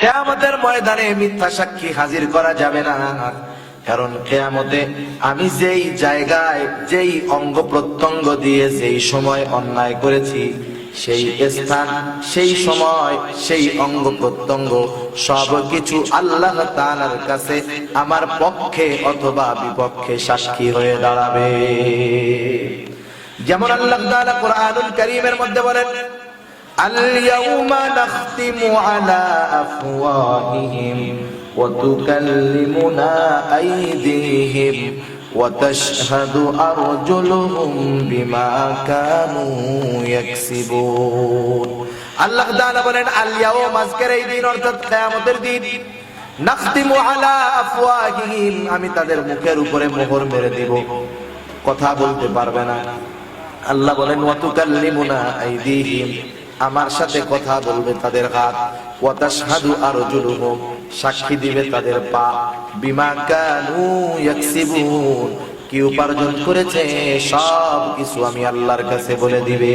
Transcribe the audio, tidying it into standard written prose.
কিয়ামতের ময়দানে মিথ্যা সাক্ষী হাজির করা যাবে না, কারণ কিয়ামতে আমি যেই জায়গায় যেই অঙ্গ প্রত্যঙ্গ দিয়ে যেই সময় অন্যায় করেছি, সেই স্থান সেই সময় সেই অঙ্গ প্রত্যঙ্গ সবকিছু আল্লাহ তাআলার কাছে আমার পক্ষে অথবা বিপক্ষে সাক্ষী হয়ে দাঁড়াবে। যেমন আল্লাহ তাআলা কোরআনুল কারীমের মধ্যে বলেন, আল-ইয়াউমা নাখতিমু আলা আফওয়াহিহিম ওয়া তুকাল্লিমুনা আইদিহিম ওয়া তাশহাদু আরজুলুহুম বিমা কানু ইয়াকসিবুন। আল্লাহ তাআলা বলেন, আল-ইয়াউম, আজকের এই দিন অর্থাৎ কিয়ামতের দিন, নাখতিমু আলা আফওয়াহিহিম, আমি তাদের মুখের উপরে মোহর মেরে দিব, কথা বলতে পারবে না। আল্লাহ বলেন, ওয়া তুকাল্লিমুনা আইদিহিম, আমার সাথে কথা বলবে তাদের হাত, ওয়া তাশহাদু আরজুলুহুম, সাক্ষী দিবে তাদের পা, বিমা কানু ইয়াকসিবুন, কি উপার্জন করেছে সব কিছু আমি আল্লাহর কাছে বলে দিবে।